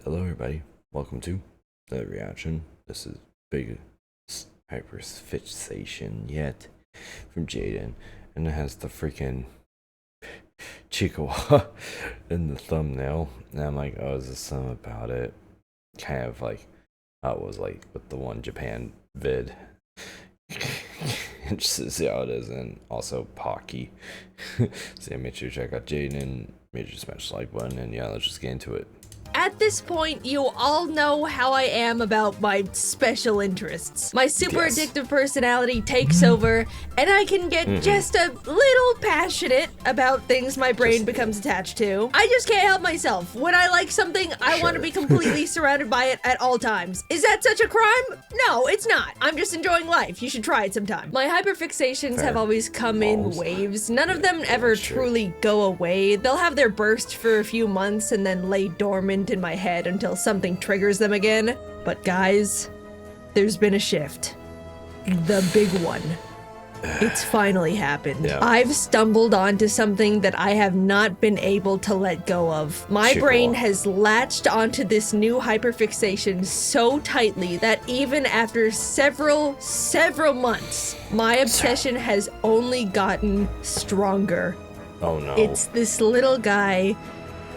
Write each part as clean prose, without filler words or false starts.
Hello everybody, welcome to the reaction. This is big Hyperfixation yet from Jaiden, and it has the freaking Chihuahua in the thumbnail, and I'm like, oh, is this something about it? Kind of like how it was like with the one Japan vid. Just to see how it is, and also Pocky. So yeah, make sure you check out Jaiden, make sure you smash the like button, and yeah, let's just get into it. At this point, you all know how I am about my special interests. My super addictive personality takes over, and I can get just a little passionate about things my brain becomes attached to. I just can't help myself. When I like something, I want to be completely surrounded by it at all times. Is that such a crime? No, it's not. I'm just enjoying life. You should try it sometime. My hyperfixations have always come in waves. None of them ever truly go away. They'll have their burst for a few months and then lay dormant in my head until something triggers them again. But guys, there's been a shift. The big one. It's finally happened. I've stumbled onto something that I have not been able to let go of. My brain has latched onto this new hyperfixation so tightly that even after several months, my obsession has only gotten stronger. Oh no. It's this little guy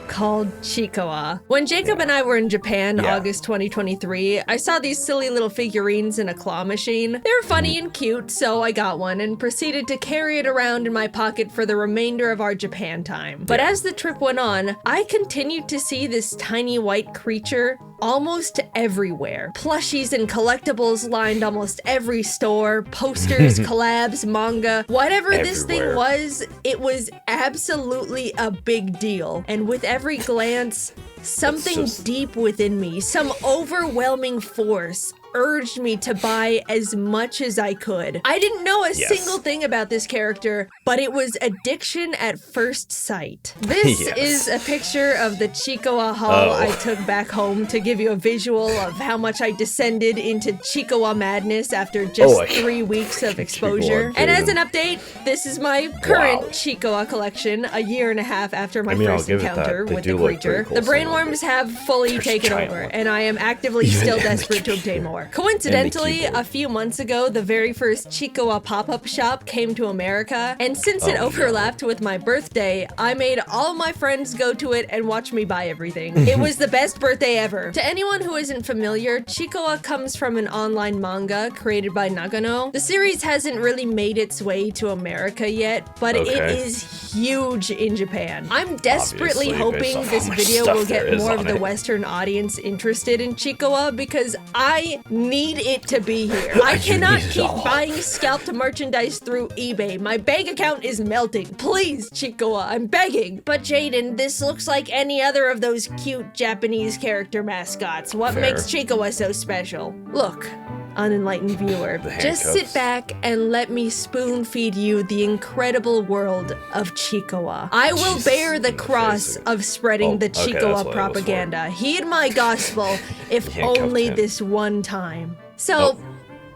called Chihuahua. When Jacob and I were in Japan, August 2023, I saw these silly little figurines in a claw machine. They were funny and cute, so I got one and proceeded to carry it around in my pocket for the remainder of our Japan time. But as the trip went on, I continued to see this tiny white creature almost everywhere. Plushies and collectibles lined almost every store, posters, collabs, manga, whatever this thing was, it was absolutely a big deal. And with every glance, something deep within me, some overwhelming force, urged me to buy as much as I could. I didn't know a single thing about this character, but it was addiction at first sight. This is a picture of the Chihuahua haul I took back home to give you a visual of how much I descended into Chihuahua madness after just 3 weeks of exposure. And as an update, this is my current Chihuahua collection, a year and a half after my first encounter with the creature. The brainworms have fully taken over, and I am actively still desperate to obtain more. Coincidentally, a few months ago, the very first Chihuahua pop-up shop came to America, and since it overlapped with my birthday, I made all my friends go to it and watch me buy everything. It was the best birthday ever. To anyone who isn't familiar, Chihuahua comes from an online manga created by Nagano. The series hasn't really made its way to America yet, but it is huge in Japan. I'm desperately hoping this video will get more of the Western audience interested in Chihuahua because I need it to be here. I cannot keep buying scalped merchandise through eBay. My bank account is melting. Please, Chihuahua, I'm begging. But Jaiden, this looks like any other of those cute Japanese character mascots. What makes Chihuahua so special? Look, unenlightened viewer, just sit back and let me spoon feed you the incredible world of Chihuahua. I will bear the cross of spreading the Chihuahua propaganda. Heed my gospel, if only this one time. So,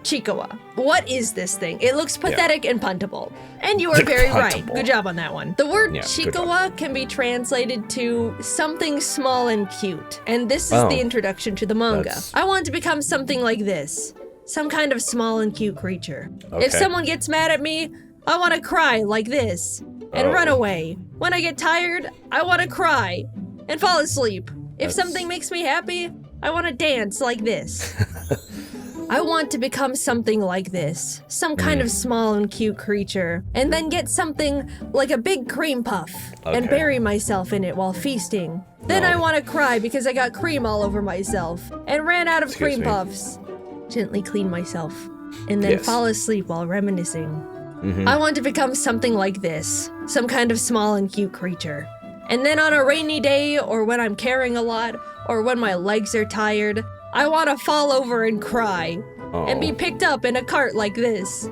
Chihuahua, what is this thing? It looks pathetic and puntable. And you are very right. Good job on that one. The word Chihuahua can be translated to something small and cute. And this is the introduction to the manga. I want to become something like this. Some kind of small and cute creature. If someone gets mad at me, I want to cry like this and run away. When I get tired, I want to cry and fall asleep. If something makes me happy, I want to dance like this. I want to become something like this, some kind of small and cute creature, and then get something like a big cream puff and bury myself in it while feasting. Then I want to cry because I got cream all over myself and ran out of cream puffs. Gently clean myself, and then fall asleep while reminiscing. I want to become something like this, some kind of small and cute creature. And then on a rainy day, or when I'm carrying a lot, or when my legs are tired, I want to fall over and cry, and be picked up in a cart like this.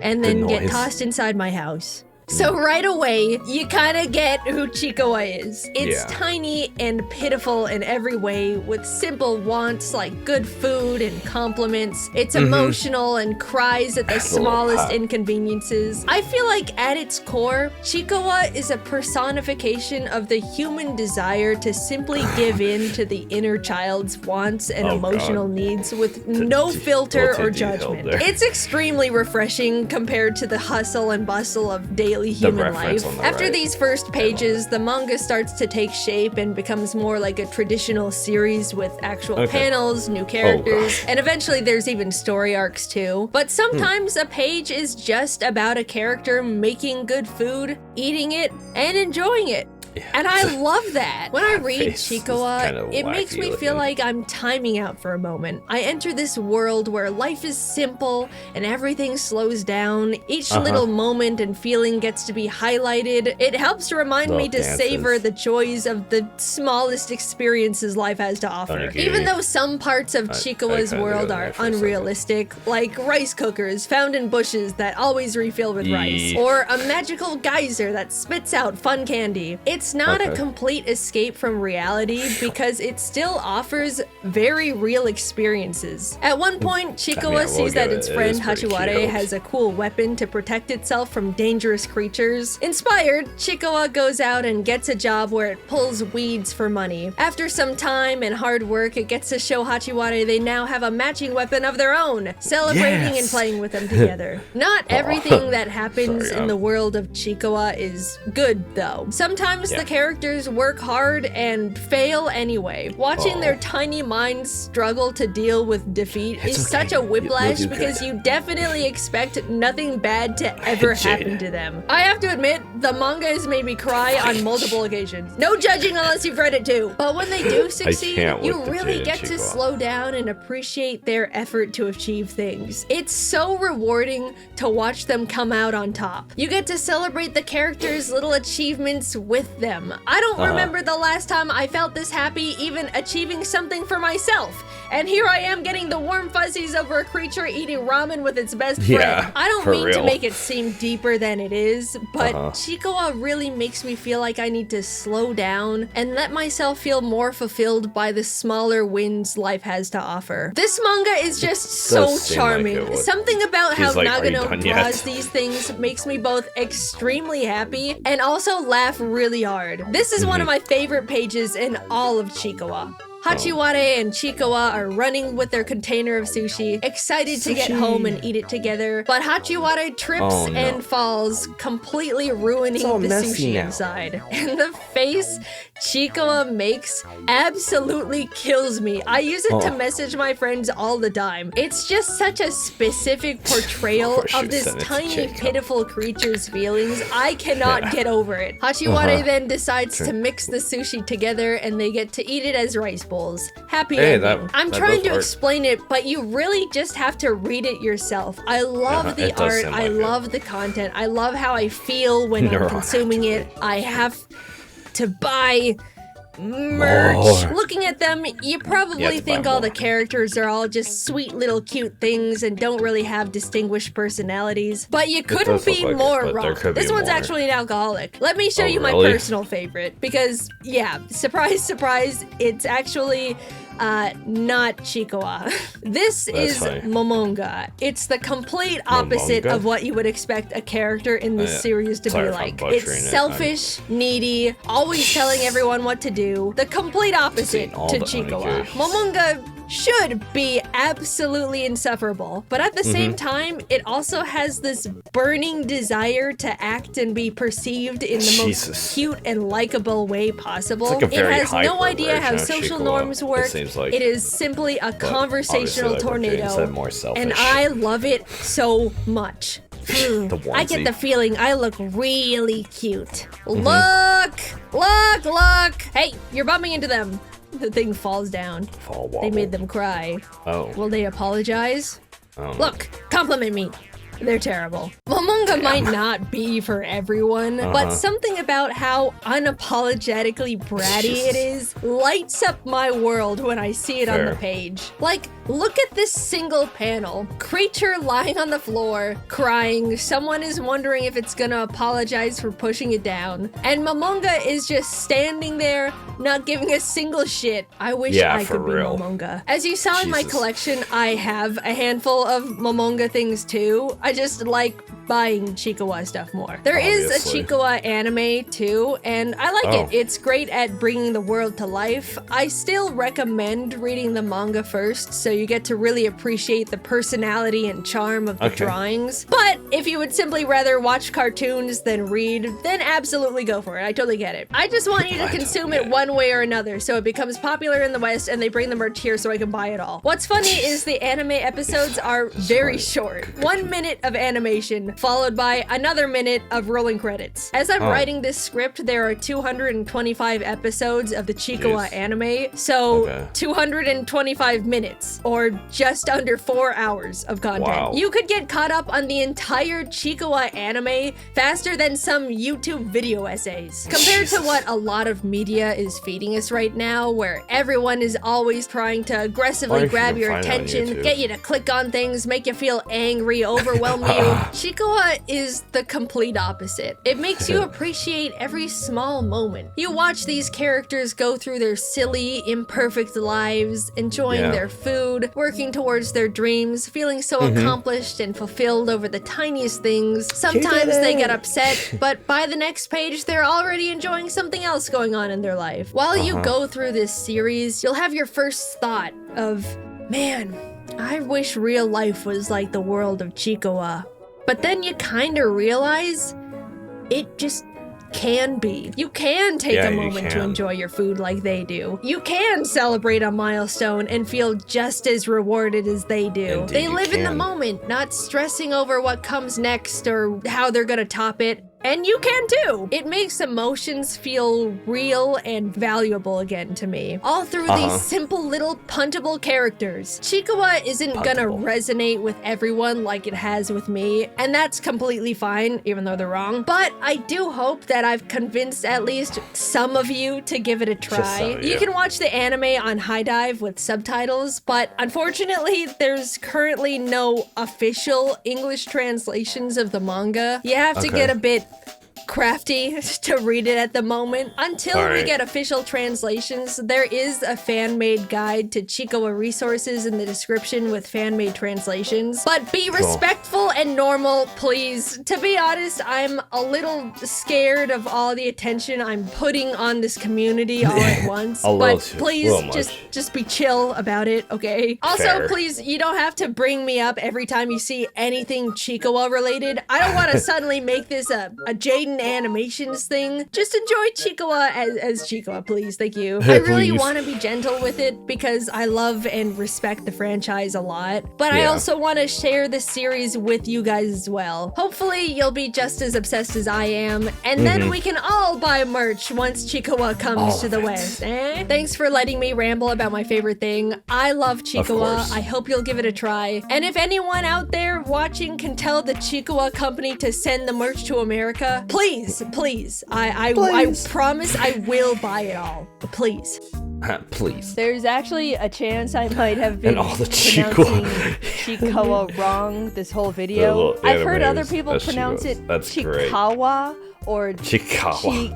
And then get tossed inside my house. So right away, you kind of get who Chikawa is. It's tiny and pitiful in every way, with simple wants like good food and compliments. It's emotional and cries at the smallest inconveniences. I feel like at its core, Chikawa is a personification of the human desire to simply give in to the inner child's wants and emotional needs with no filter or judgment. It's extremely refreshing compared to the hustle and bustle of daily human life. After these first pages, the manga starts to take shape and becomes more like a traditional series with actual panels, new characters, and eventually there's even story arcs too. But sometimes a page is just about a character making good food, eating it, and enjoying it. And I love that. When I read Chikawa, it makes me feel like I'm timing out for a moment. I enter this world where life is simple and everything slows down. Each little moment and feeling gets to be highlighted. It helps to remind me to savor the joys of the smallest experiences life has to offer. Even though some parts of Chikawa's world are unrealistic, like rice cookers found in bushes that always refill with rice, or a magical geyser that spits out fun candy. It's not a complete escape from reality because it still offers very real experiences. At one point, Chikawa sees that its friend Hachiware has a cool weapon to protect itself from dangerous creatures. Inspired, Chikawa goes out and gets a job where it pulls weeds for money. After some time and hard work, it gets to show Hachiware they now have a matching weapon of their own, celebrating and playing with them together. Not everything that happens in the world of Chikawa is good, though. Sometimes the characters work hard and fail anyway. Watching their tiny minds struggle to deal with defeat is such a whiplash because you definitely expect nothing bad to ever happen to them. I have to admit, the manga has made me cry on multiple occasions. No judging unless you've read it too. But when they do succeed, you really get to slow down and appreciate their effort to achieve things. It's so rewarding to watch them come out on top. You get to celebrate the characters' little achievements with them. I don't remember the last time I felt this happy even achieving something for myself. And here I am getting the warm fuzzies over a creature eating ramen with its best friend. I don't mean to make it seem deeper than it is, but Chikawa really makes me feel like I need to slow down and let myself feel more fulfilled by the smaller wins life has to offer. This manga is just so charming. Something about how Nagano draws these things makes me both extremely happy and also laugh really hard. This is one of my favorite pages in all of Chikawa. Hachiware and Chikawa are running with their container of sushi, excited to get home and eat it together, but Hachiware trips and falls, completely ruining the sushi inside. And the face Chikawa makes absolutely kills me. I use it to message my friends all the time. It's just such a specific portrayal of this tiny, pitiful creature's feelings. I cannot get over it. Hachiware then decides to mix the sushi together and they get to eat it as rice bowls. Happy ending. I'm trying to explain it, but you really just have to read it yourself. I love the art. I love the content. I love how I feel when I'm consuming it. I have to buy merch. Looking at them, you probably think all the characters are all just sweet little cute things and don't really have distinguished personalities, but you couldn't be more wrong. This one's actually an alcoholic. Let me show you my personal favorite, because yeah, surprise, surprise, it's actually not Chikawa. This is Momonga. It's the complete opposite of what you would expect a character in this series to be like. It's selfish, needy, always telling everyone what to do. The complete opposite to Chikawa. Momonga should be absolutely insufferable, but at the same time, it also has this burning desire to act and be perceived in the most cute and likable way possible. It has no idea how social norms work. It is simply a conversational tornado, and I love it so much. I get the feeling I look really cute. Look! Look! Look! Hey, you're bumping into them. The thing falls down. They made them cry. Will they apologize? Look, compliment me. They're terrible. Manga might not be for everyone, but something about how unapologetically bratty it is lights up my world when I see it on the page. Like, look at this single panel. Creature lying on the floor, crying. Someone is wondering if it's gonna apologize for pushing it down. And Momonga is just standing there, not giving a single shit. I wish I could be Momonga. As you saw in my collection, I have a handful of Momonga things too. I just like buying Chikawa stuff more. There is a Chikawa anime too, and I like it. It's great at bringing the world to life. I still recommend reading the manga first, so you get to really appreciate the personality and charm of the drawings. But if you would simply rather watch cartoons than read, then absolutely go for it. I totally get it. I just want you to consume it one way or another, so it becomes popular in the West and they bring the merch here so I can buy it all. What's funny is the anime episodes are very short. 1 minute of animation, followed by another minute of rolling credits. As I'm writing this script, there are 225 episodes of the Chikawa anime, so 225 minutes, or just under 4 hours of content. You could get caught up on the entire Chikawa anime faster than some YouTube video essays. Compared to what a lot of media is feeding us right now, where everyone is always trying to aggressively grab your attention, get you to click on things, make you feel angry, overwhelm you. Chikawa is the complete opposite. It makes you appreciate every small moment. You watch these characters go through their silly, imperfect lives, enjoying their food, working towards their dreams, feeling so accomplished and fulfilled over the tiniest things. Sometimes they get upset, but by the next page, they're already enjoying something else going on in their life. While you go through this series, you'll have your first thought of, man, I wish real life was like the world of Chikawa. But then you kinda realize it just can be. You can take a moment to enjoy your food like they do. You can celebrate a milestone and feel just as rewarded as they do. Indeed, they live in the moment, not stressing over what comes next or how they're gonna top it. And you can too! It makes emotions feel real and valuable again to me. All through these simple little puntable characters. Chikawa isn't gonna resonate with everyone like it has with me, and that's completely fine, even though they're wrong. But I do hope that I've convinced at least some of you to give it a try. You can watch the anime on High Dive with subtitles, but unfortunately, there's currently no official English translations of the manga. You have to get a bit crafty to read it at the moment. Until we get official translations, there is a fan-made guide to Chikawa resources in the description with fan-made translations. But be respectful and normal, please. To be honest, I'm a little scared of all the attention I'm putting on this community all at once. But please, just be chill about it, okay? Also, please, you don't have to bring me up every time you see anything Chikawa related. I don't want to suddenly make this a Jaiden animations thing. Just enjoy Chikawa as Chikawa, please. Thank you. I really want to be gentle with it because I love and respect the franchise a lot, but I also want to share this series with you guys as well. Hopefully you'll be just as obsessed as I am, and then we can all buy merch once Chikawa comes to the West. Thanks for letting me ramble about my favorite thing. I love Chikawa. I hope you'll give it a try. And if anyone out there watching can tell the Chikawa company to send the merch to America, please. I promise I will buy it all. Please. Please. There's actually a chance I might have been pronouncing Chikawa wrong this whole video. I've heard other people pronounce it Chikawa or Chikawa.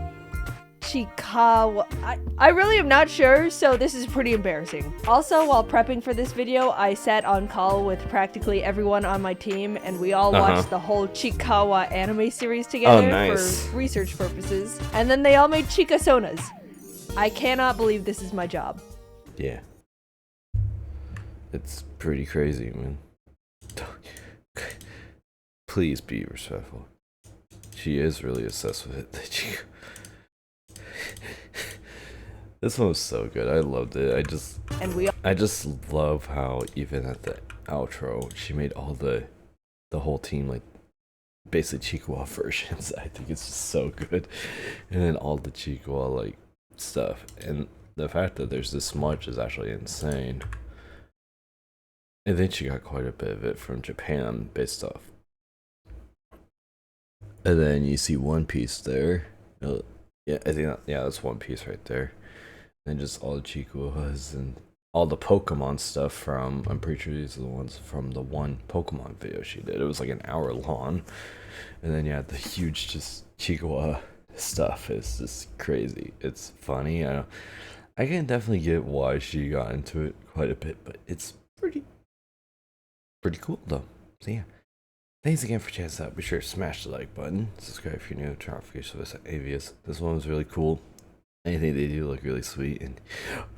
I really am not sure, so this is pretty embarrassing. Also, while prepping for this video, I sat on call with practically everyone on my team, and we all watched the whole Chikawa anime series together for research purposes, and then they all made Chikasonas. I cannot believe this is my job. Yeah. It's pretty crazy, man. Please be respectful. She is really obsessed with it. This one was so good. I loved it. I just love how even at the outro, she made all the whole team like basically Chikawa versions. I think it's just so good. And then all the Chikawa like stuff. And the fact that there's this much is actually insane. And then she got quite a bit of it from Japan based off And then you see One Piece there. Yeah, I think that's One Piece right there. And just all the Chihuahuas and all the Pokemon stuff from, I'm pretty sure these are the ones from the one Pokemon video she did. It was like an hour long. And then yeah, the huge just Chihuahua stuff is just crazy. It's funny. I can definitely get why she got into it quite a bit, but it's pretty cool though. So yeah. Thanks again for checking us out. Be sure to smash the like button. Subscribe if you're new. Turn on notifications for Avius. This one was really cool. Anything they do look really sweet. And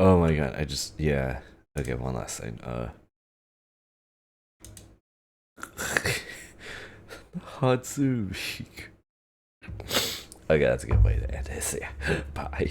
oh my god, yeah. Okay, one last thing. Hatsushi. Okay, that's a good way to end this. Yeah. Bye.